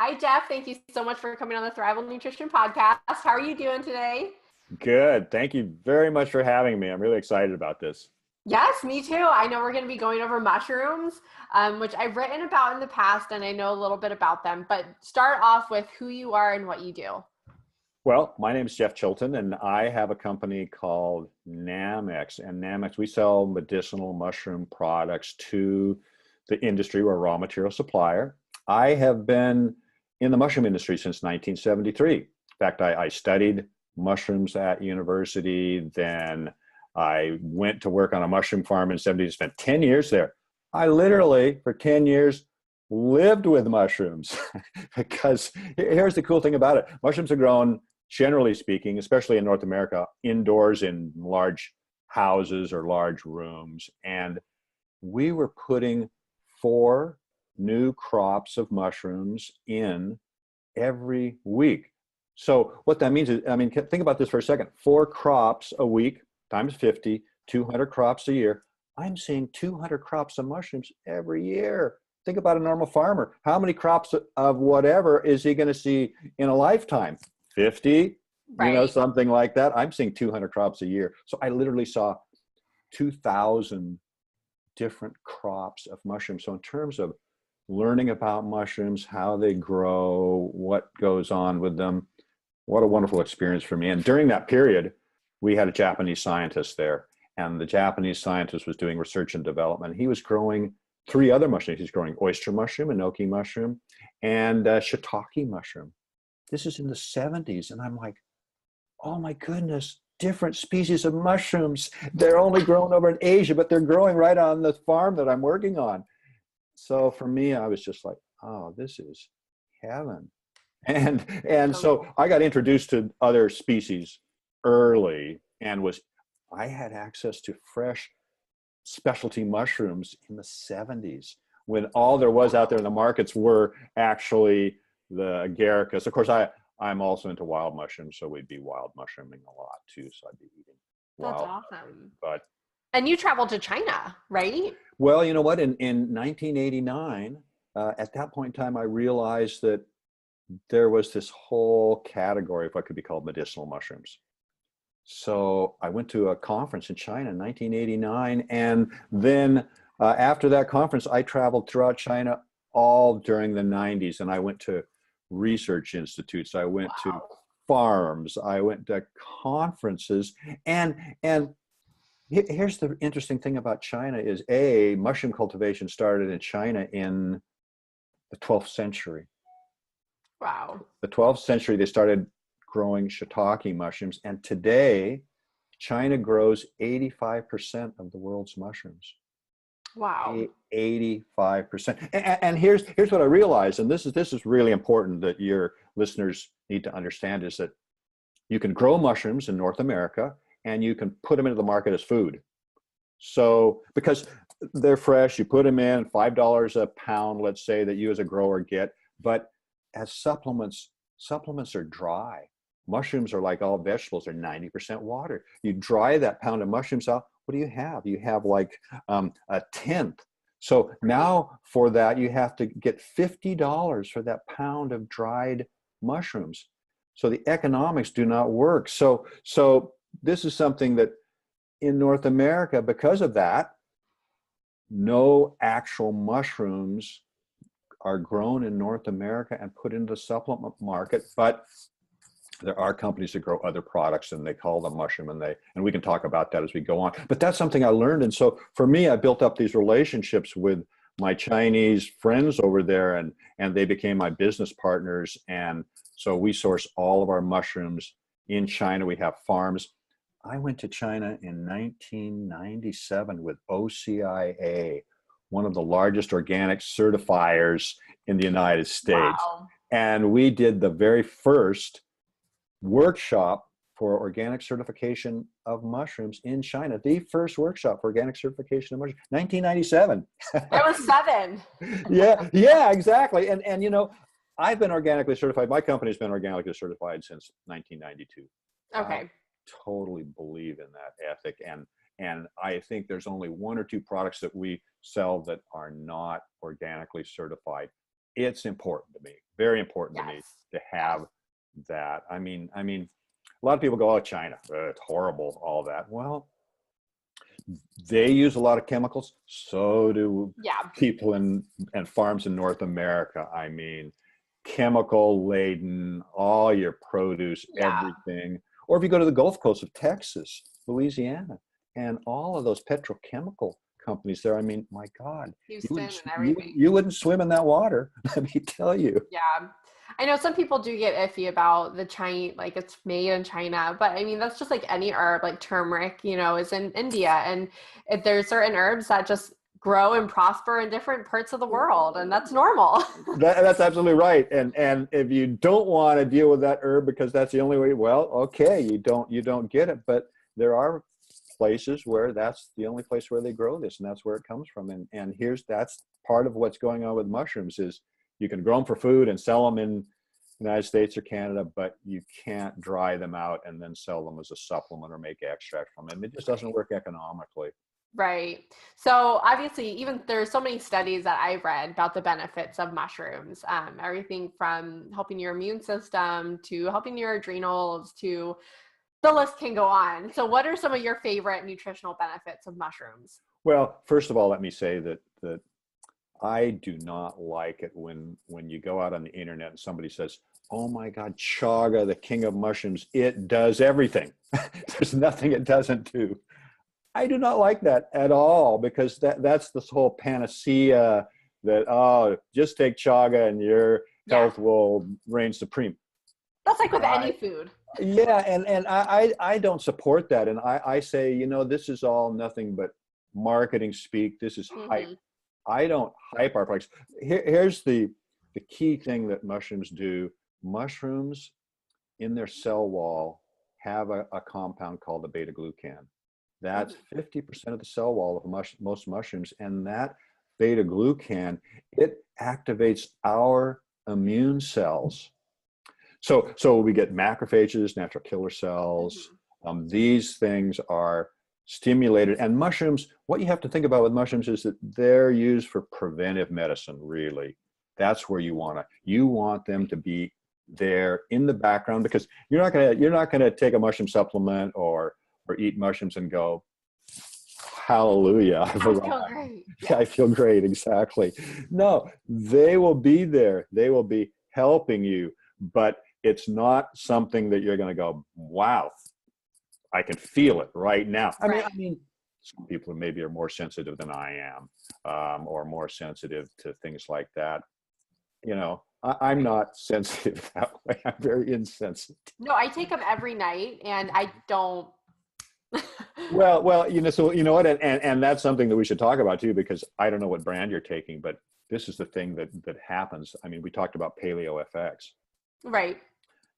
Hi, Jeff. Thank you so much for coming on the Thrival Nutrition podcast. How are you doing today? Good. Thank you very much for having me. I'm really excited about this. Yes, me too. I know we're going to be going over mushrooms, which I've written about in the past and I know a little bit about them, but start off with who you are and what you do. Well, my name is Jeff Chilton, and I have a company called Nammex. And Nammex, we sell medicinal mushroom products to the industry. We're a raw material supplier. I have been in the mushroom industry since 1973. In fact, I studied mushrooms at university. Then I went to work on a mushroom farm in the 70s, spent 10 years there. I literally, for 10 years, lived with mushrooms because here's the cool thing about it. Mushrooms are grown, generally speaking, especially in North America, indoors in large houses or large rooms. And we were putting 4 new crops of mushrooms in every week. So what that means is, I mean, think about this for a second. 4 crops a week times 50, 200 crops a year. I'm seeing 200 crops of mushrooms every year. Think about a normal farmer. How many crops of whatever is he going to see in a lifetime? 50, Right. something like that. I'm seeing 200 crops a year. So I literally saw 2,000 different crops of mushrooms. So in terms of learning about mushrooms, how they grow, what goes on with them, what a wonderful experience for me. And during that period, we had a Japanese scientist there, and the Japanese scientist was doing research and development. He was growing 3 other mushrooms. He's growing oyster mushroom, enoki mushroom, and shiitake mushroom. This is in the 70s, and I'm like, oh my goodness, different species of mushrooms. They're only grown over in Asia, but they're growing right on the farm that I'm working on. So for me, I was just like, oh, this is heaven. And so I got introduced to other species early, and I had access to fresh specialty mushrooms in the 70s when all there was out there in the markets were actually the agaricus. Of course, I'm also into wild mushrooms, so we'd be wild mushrooming a lot too. So I'd be eating That's wild awesome. mushroom. But And you traveled to China, right? well, you know what? In 1989, at that point in time, I realized that there was this whole category of what could be called medicinal mushrooms. So I went to a conference in China in 1989, and then after that conference, I traveled throughout China all during the 90s, and I went to research institutes, I went to Wow. farms, I went to conferences, and here's the interesting thing about China is mushroom cultivation started in China in the 12th century. Wow. The 12th century, they started growing shiitake mushrooms. And today, China grows 85% of the world's mushrooms. Wow. 85%. And here's what I realized, and this is really important that your listeners need to understand, is that you can grow mushrooms in North America and you can put them into the market as food. So because they're fresh, you put them in, $5 a pound, let's say, that you as a grower get. But as supplements are dry. Mushrooms are like all vegetables, they're 90% water. You dry that pound of mushrooms out, what do you have? You have like a tenth. So now for that, you have to get $50 for that pound of dried mushrooms. So the economics do not work. So this is something that in North America, because of that, no actual mushrooms are grown in North America and put into the supplement market, but there are companies that grow other products and they call them mushroom, and we can talk about that as we go on. But that's something I learned. And so for me, I built up these relationships with my Chinese friends over there, and they became my business partners. And so we source all of our mushrooms in China. We have farms. I went to China in 1997 with OCIA, one of the largest organic certifiers in the United States. Wow. And we did the very first workshop for organic certification of mushrooms in China. The first workshop for organic certification of mushrooms, 1997. I was 7. Yeah, exactly. And I've been organically certified. My company's been organically certified since 1992. I Okay. totally believe in that ethic, and I think there's only 1 or 2 products that we sell that are not organically certified. it's important to me, very important to me Yes. to have that. I mean, a lot of people go, oh, China, it's horrible, all that. Well, they use a lot of chemicals. So do Yeah. people and farms in North America. I mean, chemical laden, all your produce, Yeah. everything. Or if you go to the Gulf Coast of Texas, Louisiana, and all of those petrochemical companies there, I mean, my God, Houston and everything. you wouldn't swim in that water, let me tell you. Yeah. I know some people do get iffy about the China, like it's made in China, but I mean, that's just like any herb, like turmeric, is in India. And if there's certain herbs that just grow and prosper in different parts of the world, and that's normal. That's absolutely right. And if you don't want to deal with that herb because that's the only way, well, okay, you don't get it. But there are places where that's the only place where they grow this, and that's where it comes from. And that's part of what's going on with mushrooms is you can grow them for food and sell them in the United States or Canada, but you can't dry them out and then sell them as a supplement or make extract from them. It just doesn't work economically. Right. So obviously, even there's so many studies that I've read about the benefits of mushrooms, everything from helping your immune system to helping your adrenals to the list can go on. So what are some of your favorite nutritional benefits of mushrooms? Well, first of all, let me say that I do not like it when you go out on the internet and somebody says, oh my God, chaga, the king of mushrooms, it does everything. There's nothing it doesn't do. I do not like that at all, because that's this whole panacea that, oh, just take chaga and your health will reign supreme. That's like with any food. Yeah, and I don't support that. And I say, this is all nothing but marketing speak. This is hype. I don't hype our products. Here's the key thing that mushrooms do. Mushrooms in their cell wall have a compound called the beta-glucan. That's 50% of the cell wall of most mushrooms. And that beta-glucan, it activates our immune cells. So we get macrophages, natural killer cells. These things are stimulated. And mushrooms, what you have to think about with mushrooms is that they're used for preventive medicine, really. That's where you want them to be there in the background, because you're not gonna take a mushroom supplement or eat mushrooms and go, hallelujah, I've arrived. I feel great. Yeah, I feel great, exactly. No, they will be there. They will be helping you, but it's not something that you're going to go, wow, I can feel it right now. I mean, some people maybe are more sensitive than I am, or more sensitive to things like that. I'm not sensitive that way. I'm very insensitive. No, I take them every night, and I don't. well, so you know what, and that's something that we should talk about too, because I don't know what brand you're taking, but this is the thing that happens. I mean, we talked about Paleo FX. Right.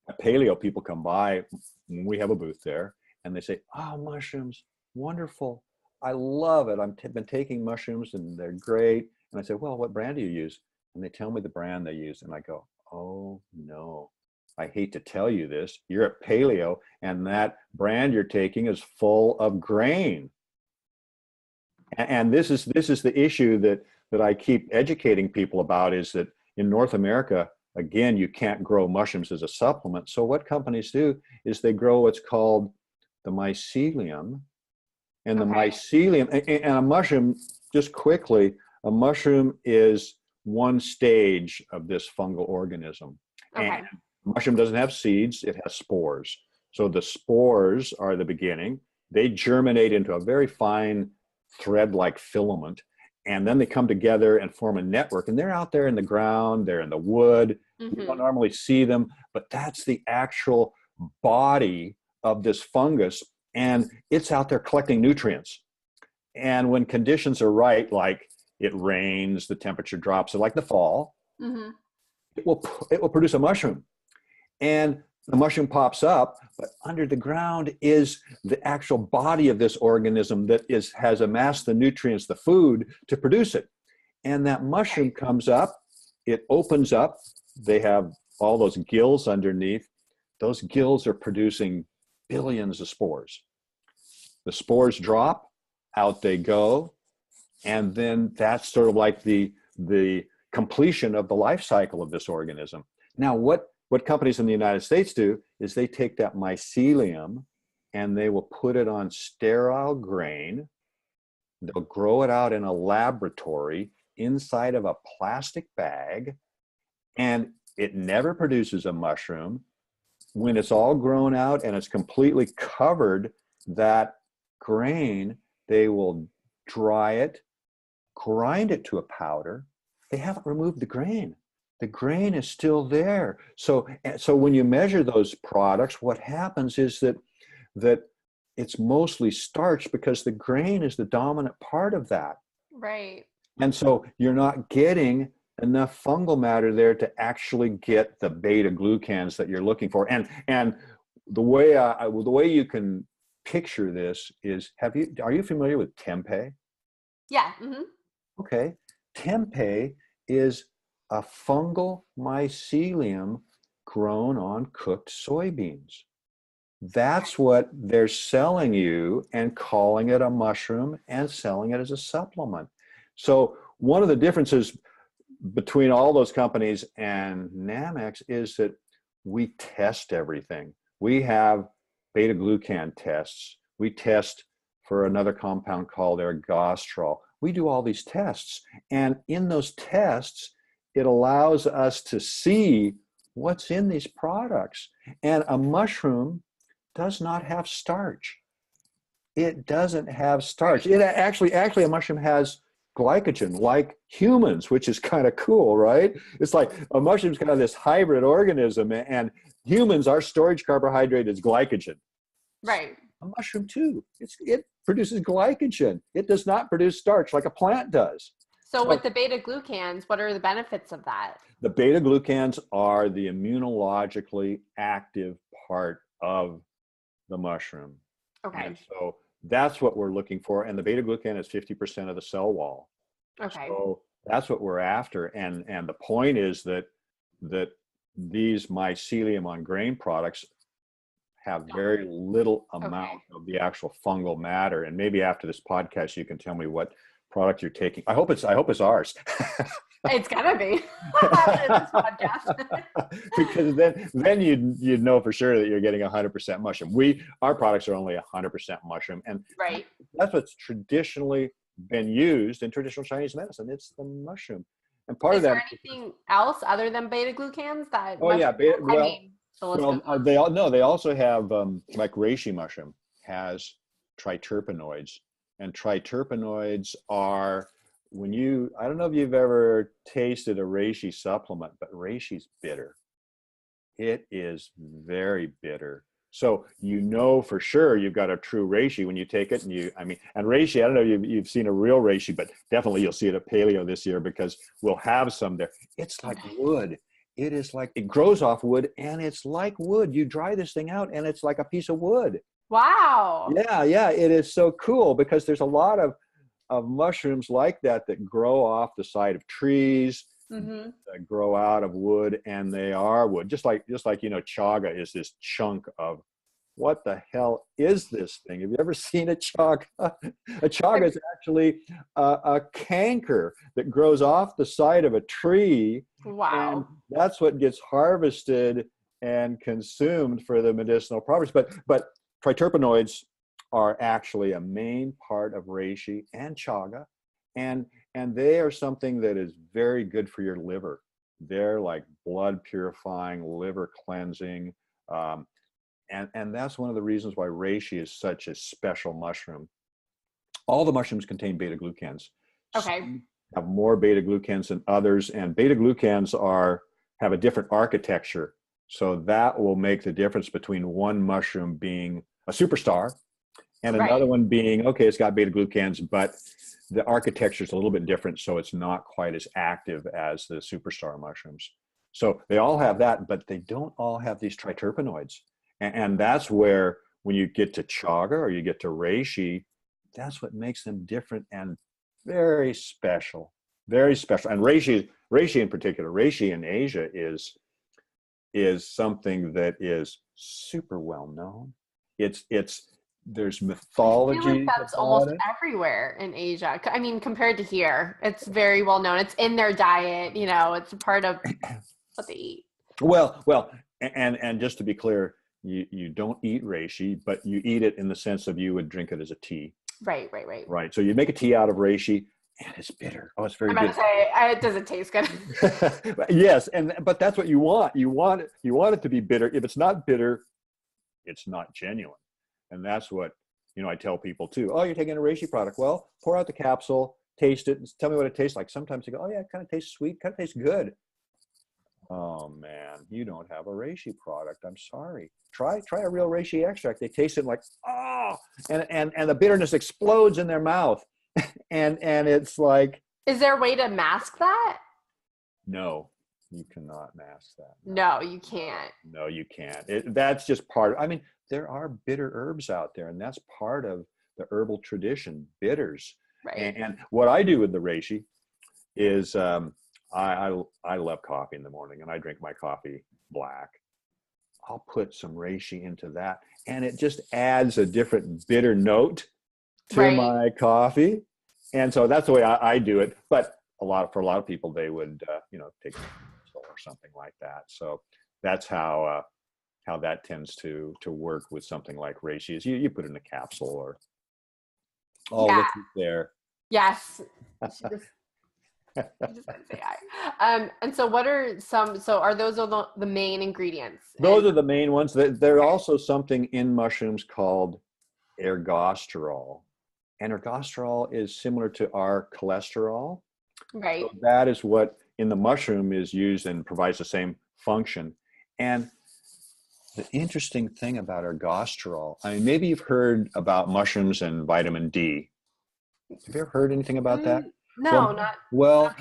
At Paleo, people come by when we have a booth there, and they say, "Oh, mushrooms, wonderful! I love it. I've been taking mushrooms, and they're great." And I say, "Well, what brand do you use?" And they tell me the brand they use, and I go, "Oh no, I hate to tell you this. You're at Paleo, and that brand you're taking is full of grain." And this is the issue that I keep educating people about, is that in North America, again, you can't grow mushrooms as a supplement. So what companies do is they grow what's called the mycelium. And the mycelium, and a mushroom, just quickly, a mushroom is one stage of this fungal organism. And mushroom doesn't have seeds, it has spores. So the spores are the beginning. They germinate into a very fine thread-like filament, and then they come together and form a network. And they're out there in the ground, they're in the wood. You don't normally see them, but that's the actual body of this fungus, and it's out there collecting nutrients. And when conditions are right, like it rains, the temperature drops, so like the fall, it will produce a mushroom. And the mushroom pops up, but under the ground is the actual body of this organism that has amassed the nutrients, the food, to produce it. And that mushroom comes up, it opens up, they have all those gills underneath. Those gills are producing billions of spores. The spores drop, out they go, and then that's sort of like the completion of the life cycle of this organism. Now, what companies in the United States do is they take that mycelium and they will put it on sterile grain. They'll grow it out in a laboratory inside of a plastic bag, and it never produces a mushroom. When it's all grown out and it's completely covered, that grain, they will dry it, grind it to a powder. They haven't removed the grain. The grain is still there. So when you measure those products, what happens is that it's mostly starch because the grain is the dominant part of that. Right. And so you're not getting enough fungal matter there to actually get the beta glucans that you're looking for. And the way you can picture this is, are you familiar with tempeh? Yeah. Mm-hmm. Okay. Tempeh is a fungal mycelium grown on cooked soybeans. That's what they're selling you and calling it a mushroom and selling it as a supplement. So one of the differences between all those companies and Nammex is that we test everything. We have beta glucan tests. We test for another compound called ergosterol. We do all these tests. And in those tests, it allows us to see what's in these products. And a mushroom does not have starch. It doesn't have starch. It actually a mushroom has glycogen like humans, which is kind of cool, right? It's like a mushroom's kind of this hybrid organism, and humans, our storage carbohydrate is glycogen. Right. A mushroom too. It produces glycogen. It does not produce starch like a plant does. So with the beta glucans, what are the benefits of that? The beta glucans are the immunologically active part of the mushroom. Okay. And so that's what we're looking for. And the beta glucan is 50% of the cell wall. Okay. So that's what we're after. And the point is that these mycelium on grain products have very little amount of the actual fungal matter. And maybe after this podcast, you can tell me what product you're taking. I hope it's ours. It's gonna be this podcast. Because then you'd know for sure that you're getting 100% mushroom. Our products are only 100% mushroom, and right. That's what's traditionally been used in traditional Chinese medicine. It's the mushroom, and part of that. Is there anything else other than beta glucans that? Oh yeah, they they also have like reishi mushroom has triterpenoids, and triterpenoids are. I don't know if you've ever tasted a reishi supplement, but reishi's bitter. It is very bitter. So you know for sure you've got a true reishi when you take it. And reishi, I don't know if you've seen a real reishi, but definitely you'll see it at Paleo this year because we'll have some there. It's like wood. It grows off wood, and it's like wood. You dry this thing out and it's like a piece of wood. Wow. Yeah, it is so cool because there's a lot of mushrooms like that grow off the side of trees, that grow out of wood, and they are wood. Just like chaga is this chunk of, what the hell is this thing? Have you ever seen a chaga? A chaga is actually a canker that grows off the side of a tree. Wow. And that's what gets harvested and consumed for the medicinal properties. But triterpenoids are actually a main part of reishi and chaga, and they are something that is very good for your liver. They're like blood purifying, liver cleansing, and that's one of the reasons why reishi is such a special mushroom. All the mushrooms contain beta glucans. Okay. Some have more beta glucans than others, and beta glucans have a different architecture, so that will make the difference between one mushroom being a superstar and another one being, okay, it's got beta glucans, but the architecture is a little bit different, so it's not quite as active as the superstar mushrooms. So they all have that, but they don't all have these triterpenoids. And that's where, when you get to chaga or you get to reishi, that's what makes them different and very special, very special. And reishi in particular, reishi in Asia is something that is super well known. It's there's I feel like mythology that's about almost it. everywhere in Asia. I mean, compared to here, it's very well known. It's in their diet, it's a part of what they eat. Well, and just to be clear, you don't eat reishi, but you eat it in the sense of you would drink it as a tea. Right, right, right. Right. So you make a tea out of reishi, and it's bitter. Oh, it's very I'm about to bitter. say, it doesn't taste good. Yes, but that's what you want. You want it to be bitter. If it's not bitter, it's not genuine. And that's what, I tell people too. Oh, you're taking a reishi product. Well, pour out the capsule, taste it, and tell me what it tastes like. Sometimes they go, oh yeah, it kind of tastes sweet, kind of tastes good. Oh man, you don't have a reishi product. I'm sorry. Try a real reishi extract. They taste it like, oh, and the bitterness explodes in their mouth. and it's like, Is there a way to mask that? no, you cannot mask that. No, you can't. No, you can't. That's just part of, I mean, there are bitter herbs out there, and that's part of the herbal tradition, bitters. Right. And what I do with the reishi is I love coffee in the morning, and I drink my coffee black. I'll put some reishi into that, and it just adds a different bitter note to my coffee. And so that's the way I do it. But for a lot of people, they would take or something like that. So that's how that tends to work with something like reishi. Is you put it in a capsule or look there. Yes. You just didn't say I. And so what are are those the main ingredients? Those are the main ones. There are also something in mushrooms called ergosterol. And ergosterol is similar to our cholesterol. Right. So that is what in the mushroom is used and provides the same function. And the interesting thing about ergosterol, I mean, maybe you've heard about mushrooms and vitamin D. Have you ever heard anything about that? No, not. Well,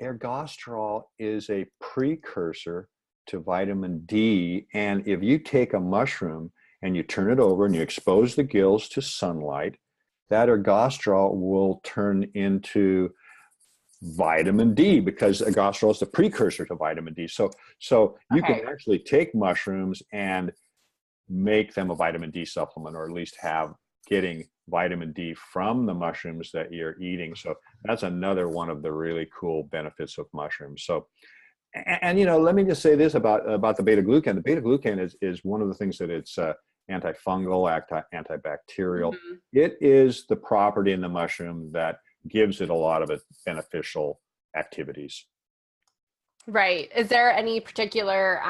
ergosterol is a precursor to vitamin D. And if you take a mushroom and you turn it over and you expose the gills to sunlight, that ergosterol will turn into vitamin D, because ergosterol is the precursor to vitamin D. So you can actually take mushrooms and make them a vitamin D supplement, or at least getting vitamin D from the mushrooms that you're eating. So that's another one of the really cool benefits of mushrooms. So, and let me just say this about the beta glucan. The beta glucan is one of the things that it's antifungal, antibacterial. Mm-hmm. It is the property in the mushroom that gives it a lot of its beneficial activities. Right. Is there any particular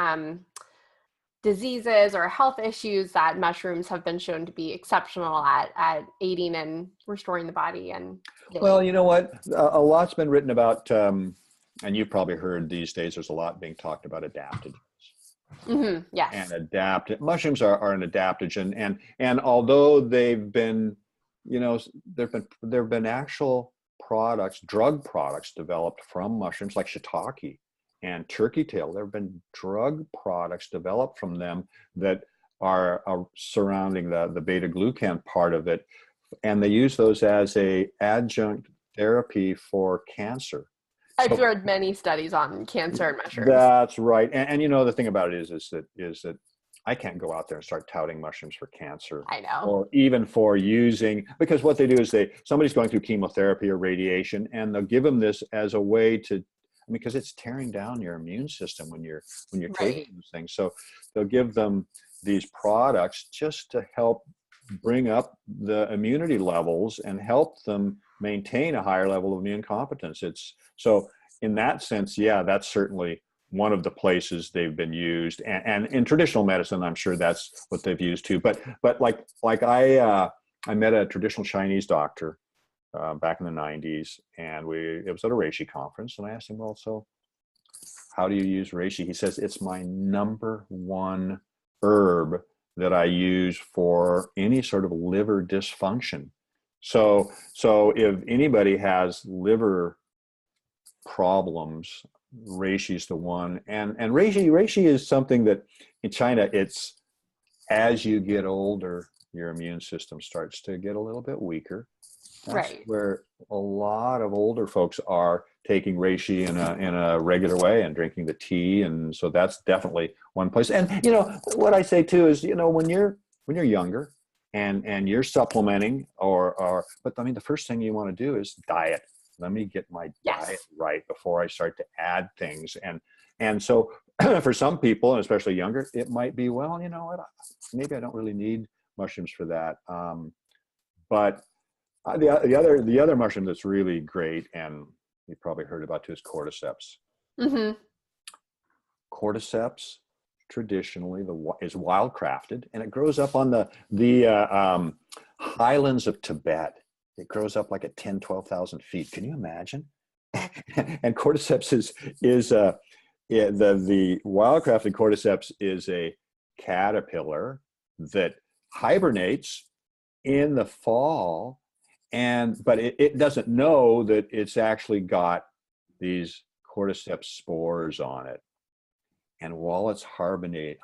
diseases or health issues that mushrooms have been shown to be exceptional at aiding and restoring the body? Well, you know what? A lot's been written about, and you've probably heard these days, there's a lot being talked about adaptogens. Mm-hmm. Yes. And mushrooms are an adaptogen, and although they've been, there've been actual drug products developed from mushrooms, like shiitake and turkey tail. There have been drug products developed from them that are surrounding the beta glucan part of it, and they use those as a adjunct therapy for cancer. I've read many studies on cancer and mushrooms. That's right. And the thing about it is that I can't go out there and start touting mushrooms for cancer. I know. Or even for using, because what they do is somebody's going through chemotherapy or radiation, and they'll give them this as a way to, because it's tearing down your immune system when you're taking these things. So they'll give them these products just to help bring up the immunity levels and help them maintain a higher level of immune competence. So in that sense, that's certainly one of the places they've been used, and in traditional medicine, I'm sure that's what they've used too. But like I met a traditional Chinese doctor back in the 90s, and it was at a reishi conference, and I asked him, well, so how do you use reishi? He says, it's my number one herb that I use for any sort of liver dysfunction. So if anybody has liver problems, reishi is the one. And reishi is something that in China, it's, as you get older, your immune system starts to get a little bit weaker. That's where a lot of older folks are taking reishi in a regular way and drinking the tea. And so that's definitely one place. And what I say too is, when you're when you're younger and you're supplementing but I mean, the first thing you want to do is diet. Let me get my diet right before I start to add things. And so for some people, and especially younger, it might be, well, you know what, maybe I don't really need mushrooms for that. But the other mushroom that's really great, and you probably heard about too, is cordyceps. Mm-hmm. Cordyceps traditionally is wildcrafted, and it grows up on the highlands of Tibet. It grows up like at 10, 12,000 feet. Can you imagine? And cordyceps is the wildcrafted cordyceps is a caterpillar that hibernates in the fall, but it doesn't know that it's actually got these cordyceps spores on it. And while it's hibernating,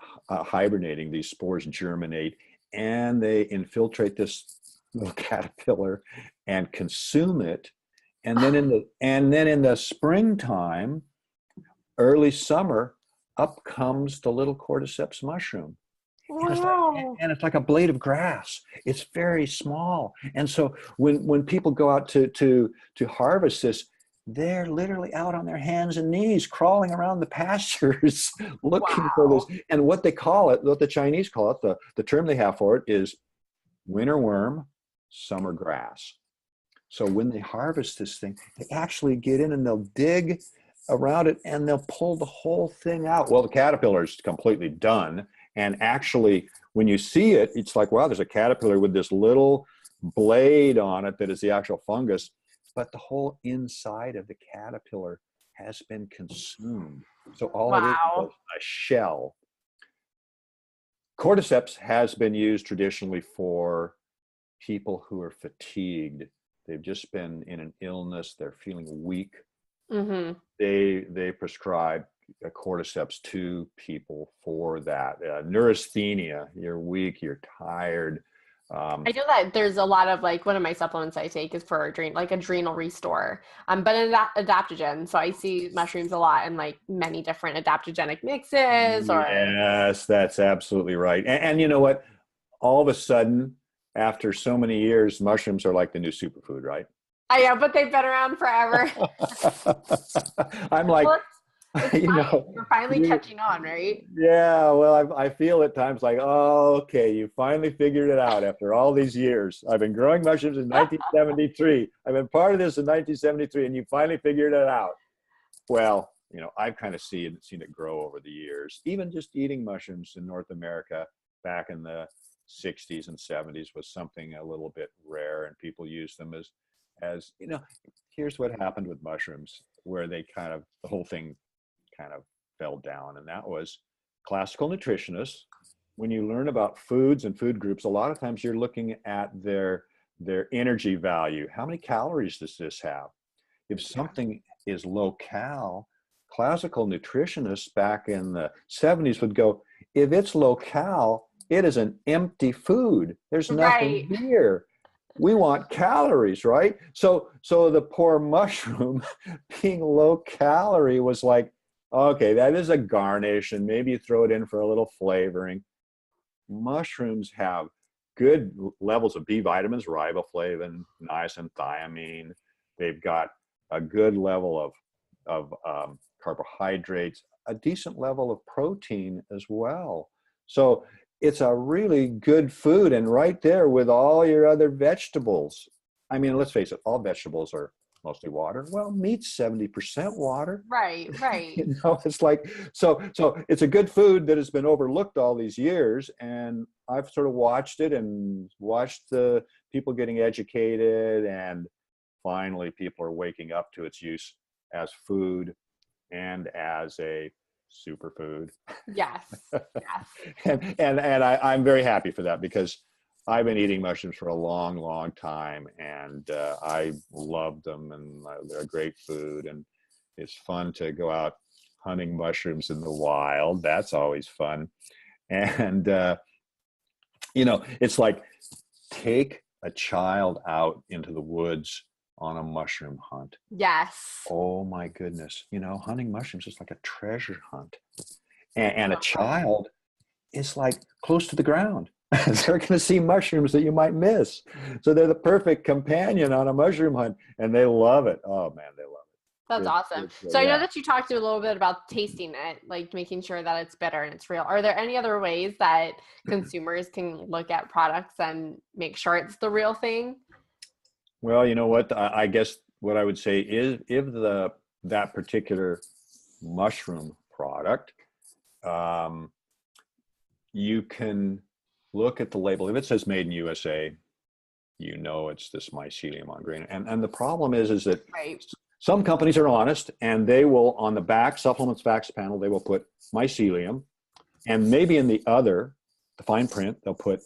these spores germinate and they infiltrate this little caterpillar and consume it. And then in the springtime, early summer, up comes the little cordyceps mushroom. Wow. And it's like a blade of grass. It's very small. And so when people go out to harvest this, they're literally out on their hands and knees, crawling around the pastures, looking for this. And what the Chinese call it, the term they have for it is winter worm, summer grass. So when they harvest this thing, they actually get in and they'll dig around it and they'll pull the whole thing out. Well, the caterpillar is completely done. And actually, when you see it, it's like, wow, there's a caterpillar with this little blade on it that is the actual fungus. But the whole inside of the caterpillar has been consumed. So all it is a shell. Cordyceps has been used traditionally for people who are fatigued. They've just been in an illness. They're feeling weak. Mm-hmm. They prescribe cordyceps to people for that. Neurasthenia, you're weak, you're tired. I know that there's a lot of, like, one of my supplements I take is for adrenal restore, but an adaptogen. So I see mushrooms a lot in like many different adaptogenic mixes. Yes, that's absolutely right. And you know what? All of a sudden, after so many years, mushrooms are like the new superfood, right? I know, but they've been around forever. I'm like, well, we're finally catching on, right? Yeah, well, I feel at times like, oh, okay, you finally figured it out after all these years. I've been growing mushrooms in 1973. I've been part of this in 1973, and you finally figured it out. Well, I've kind of seen it grow over the years. Even just eating mushrooms in North America back in the 60s and 70s was something a little bit rare, and people used them as here's what happened with mushrooms, where the whole thing kind of fell down. And that was classical nutritionists. When you learn about foods and food groups, a lot of times you're looking at their energy value. How many calories does this have? If something is low cal, classical nutritionists back in the 70s would go, if it's low cal, it is an empty food. There's nothing here. We want calories, right? So the poor mushroom being low calorie was like, okay, that is a garnish, and maybe you throw it in for a little flavoring. Mushrooms have good levels of B vitamins, riboflavin, niacin, thiamine. They've got a good level of carbohydrates, a decent level of protein as well. So it's a really good food, and right there with all your other vegetables. I mean, let's face it, all vegetables are mostly water. Well, meat's 70% water. Right. It's like, so it's a good food that has been overlooked all these years. And I've sort of watched it and watched the people getting educated. And finally, people are waking up to its use as food and as a superfood. Yes. and I'm very happy for that, because I've been eating mushrooms for a long, long time, and I love them, and they're a great food, and it's fun to go out hunting mushrooms in the wild. That's always fun. And, it's like, take a child out into the woods on a mushroom hunt. Yes. Oh my goodness. Hunting mushrooms is like a treasure hunt. And a child is like close to the ground. they're going to see mushrooms that you might miss. So they're the perfect companion on a mushroom hunt, and they love it. Oh man, they love That's it. awesome. So I know that you talked a little bit about tasting it, like making sure that it's bitter and it's real. Are there any other ways that consumers can look at products and make sure it's the real thing? Well, you know what? I guess what I would say is if that particular mushroom product, you can look at the label. If it says made in USA, you know it's this mycelium on grain. And the problem is that Right. some companies are honest, and they will, on the back, supplements facts panel, they will put mycelium, and maybe in the fine print, they'll put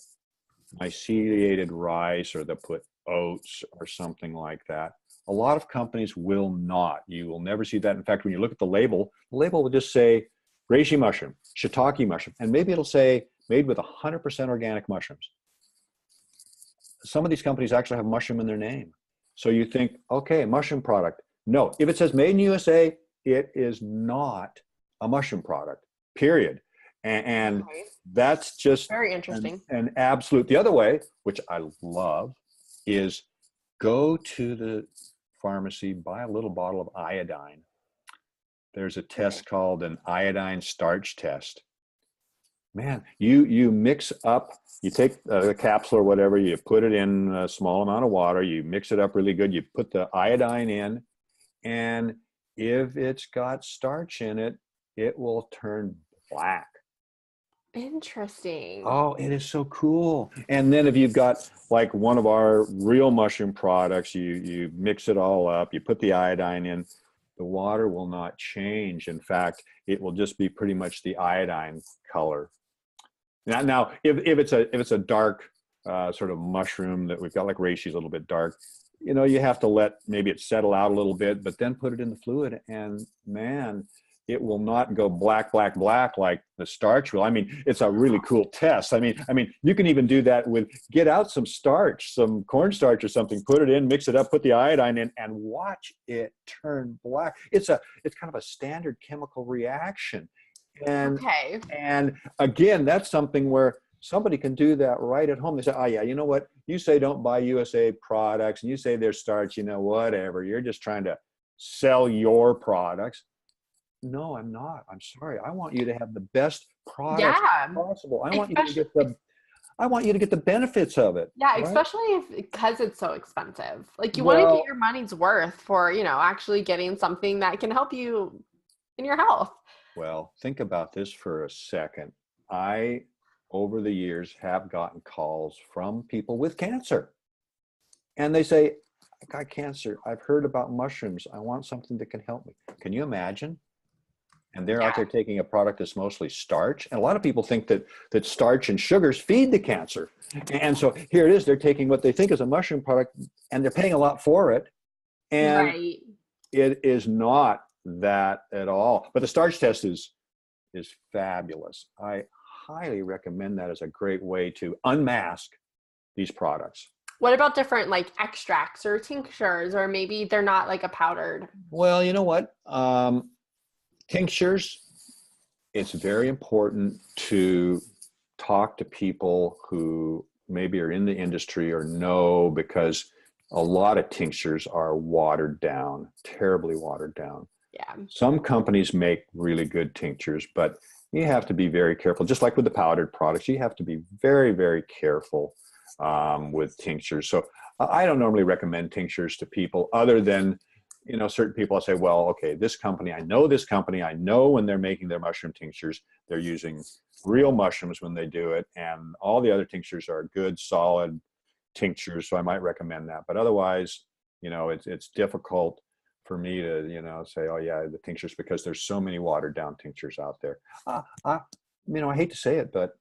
myceliated rice, or they'll put oats or something like that. A lot of companies will not. You will never see that. In fact, when you look at the label will just say reishi mushroom, shiitake mushroom, and maybe it'll say made with 100% organic mushrooms. Some of these companies actually have mushroom in their name. So you think, okay, mushroom product. No, if it says made in USA, it is not a mushroom product, period. And Okay. that's just Very interesting. an absolute. The other way, which I love, is go to the pharmacy, buy a little bottle of iodine. There's a test called an iodine starch test. Man, you mix up, you take a capsule or whatever, you put it in a small amount of water, you mix it up really good, you put the iodine in, and if it's got starch in it, it will turn black. Interesting. Oh, it is so cool. And then if you've got like one of our real mushroom products, you mix it all up, you put the iodine in, the water will not change. In fact, it will just be pretty much the iodine color. Now, if it's a dark sort of mushroom that we've got, like reishi, a little bit dark, you have to let maybe it settle out a little bit, but then put it in the fluid, and man, it will not go black like the starch will. I mean, it's a really cool test. I mean, you can even do that with, get out some starch, some cornstarch or something, put it in, mix it up, put the iodine in, and watch it turn black. It's kind of a standard chemical reaction. Okay. And again, that's something where somebody can do that right at home. They say, oh yeah, you know what? You say don't buy USA products, and you say they're starch, whatever. You're just trying to sell your products. No, I'm not. I'm sorry. I want you to have the best products possible. I want you to get the benefits of it. Yeah, right? especially because it's so expensive. Like you want to get Well, your money's worth for, actually getting something that can help you in your health. Well, think about this for a second. I, over the years, have gotten calls from people with cancer. And they say, I got cancer. I've heard about mushrooms. I want something that can help me. Can you imagine? And they're out there taking a product that's mostly starch. And a lot of people think that starch and sugars feed the cancer. And so here it is. They're taking what they think is a mushroom product, and they're paying a lot for it. And Right. it is not that at all. But the starch test is fabulous. I highly recommend that as a great way to unmask these products. What about different like extracts or tinctures, or maybe they're not like a powdered? Well, you know what? Tinctures, it's very important to talk to people who maybe are in the industry or know, because a lot of tinctures are watered down, terribly watered down. Yeah. Some companies make really good tinctures, but you have to be very careful. Just like with the powdered products, you have to be very, very careful with tinctures. So I don't normally recommend tinctures to people, other than, certain people. I'll say, well, okay, this company, I know when they're making their mushroom tinctures, they're using real mushrooms when they do it, and all the other tinctures are good, solid tinctures. So I might recommend that. But otherwise, it's difficult for me to, say, oh yeah, the tinctures, because there's so many watered down tinctures out there. I hate to say it, but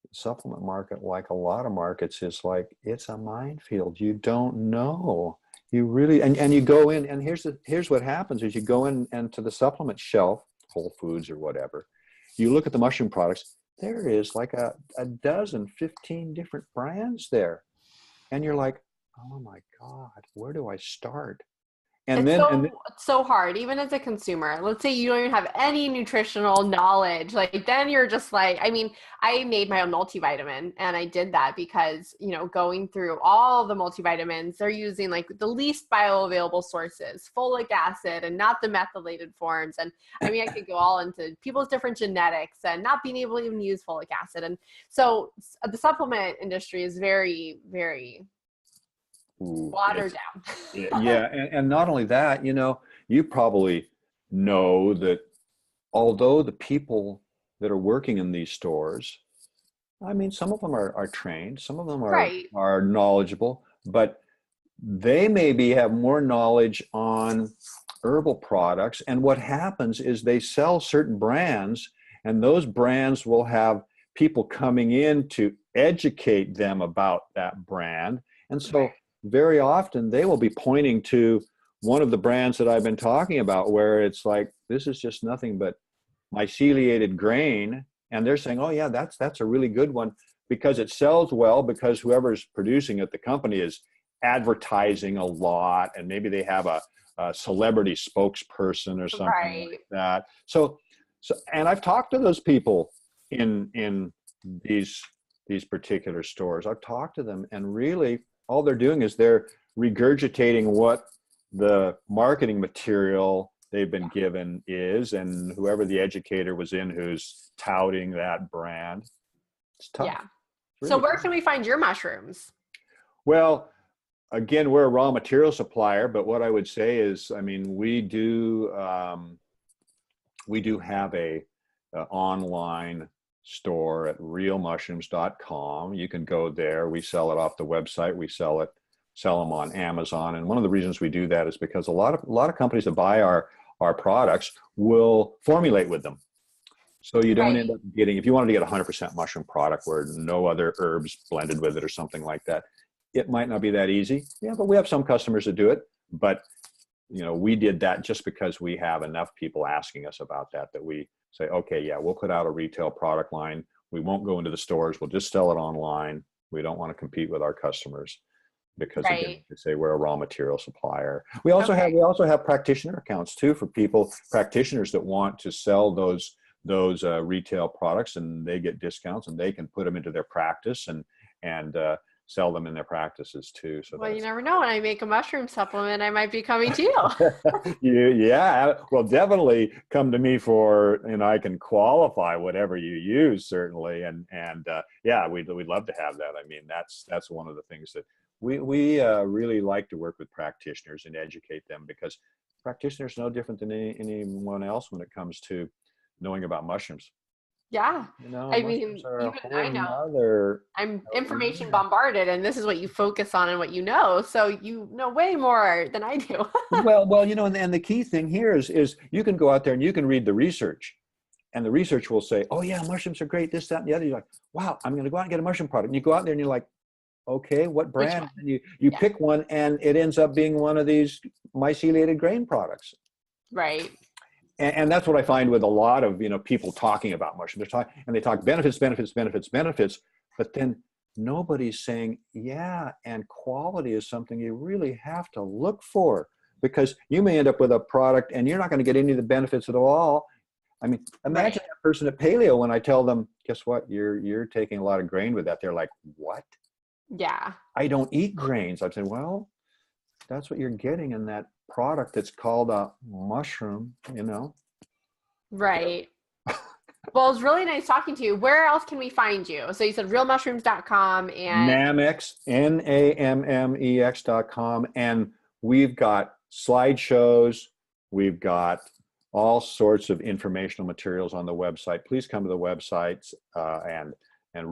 the supplement market, like a lot of markets, is like, it's a minefield. You don't know. You really, and you go in, and here's what happens is you go in and to the supplement shelf, Whole Foods or whatever, you look at the mushroom products, there is like a dozen, 15 different brands there. And you're like, oh my God, where do I start? And It's then, and so hard, even as a consumer. Let's say you don't even have any nutritional knowledge. Like then you're just like, I mean, I made my own multivitamin and I did that because, you know, going through all the multivitamins, they're using like the least bioavailable sources, folic acid and not the methylated forms. And I mean, I could go all into people's different genetics and not being able to even use folic acid. And so the supplement industry is very, very watered down. yeah, and not only that, you know, you probably know that although the people that are working in these stores, I mean, some of them are trained, some of them Right. are knowledgeable, but they maybe have more knowledge on herbal products. And what happens is they sell certain brands, and those brands will have people coming in to educate them about that brand. And so very often they will be pointing to one of the brands that I've been talking about, where it's like, this is just nothing but myceliated grain. And they're saying, oh yeah, that's a really good one because it sells well, because whoever's producing it, the company, is advertising a lot, and maybe they have a celebrity spokesperson or something like that. So and I've talked to those people in these particular stores. I've talked to them, and really all they're doing is they're regurgitating what the marketing material they've been given is, and whoever the educator was in who's touting that brand. It's tough. Yeah. Really So where tough. can we find your mushrooms? Well, again, we're a raw material supplier, but what I would say is, I mean, we do have a online store at realmushrooms.com. You can go there. We sell it off the website. We sell them on Amazon. And one of the reasons we do that is because a lot of companies that buy our products will formulate with them. So you don't end up getting, if you wanted to get a 100% mushroom product where no other herbs blended with it or something like that, it might not be that easy. Yeah, but we have some customers that do it. But, you know, we did that just because we have enough people asking us about that we say, okay, yeah, we'll put out a retail product line. We won't go into the stores. We'll just sell it online. We don't want to compete with our customers because, again, they say we're a raw material supplier. We also have practitioner accounts too for practitioners that want to sell those retail products, and they get discounts and they can put them into their practice and sell them in their practices too. So well, you never know. When I make a mushroom supplement, I might be coming to you. Yeah, well, definitely come to me and I can qualify whatever you use, certainly. And yeah, we'd love to have that. I mean, that's one of the things that we really like to work with practitioners and educate them, because practitioners are no different than anyone else when it comes to knowing about mushrooms. Yeah. You know, I mushrooms mean, are even a I whole know nother. I'm information bombarded, and this is what you focus on and what you know. So you know way more than I do. Well, you know, and the key thing here is you can go out there and you can read the research, and the research will say, oh yeah, mushrooms are great, this, that, and the other. You're like, wow, I'm going to go out and get a mushroom product. And you go out there and you're like, okay, what brand? And you pick one, and it ends up being one of these myceliated grain products. Right. And that's what I find with a lot of, you know, people talking about mushrooms. They talk benefits, but then nobody's saying, yeah, and quality is something you really have to look for, because you may end up with a product and you're not going to get any of the benefits at all. I mean, imagine that person at Paleo, when I tell them, guess what, you're taking a lot of grain with that. They're like, what? Yeah. I don't eat grains. I'd say, well, that's what you're getting in that product that's called a mushroom, you know. Right. Well, it's really nice talking to you. Where else can we find you? So you said realmushrooms.com and Nammex, NAMMEX.com. And we've got slideshows. We've got all sorts of informational materials on the website. Please come to the websites and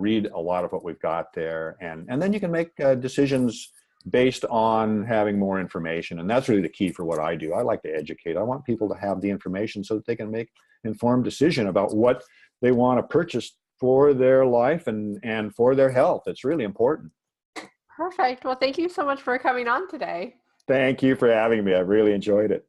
read a lot of what we've got there. And then you can make decisions based on having more information. And that's really the key for what I do. I like to educate. I want people to have the information so that they can make informed decision about what they want to purchase for their life and for their health. It's really important. Perfect. Well, thank you so much for coming on today. Thank you for having me. I really enjoyed it.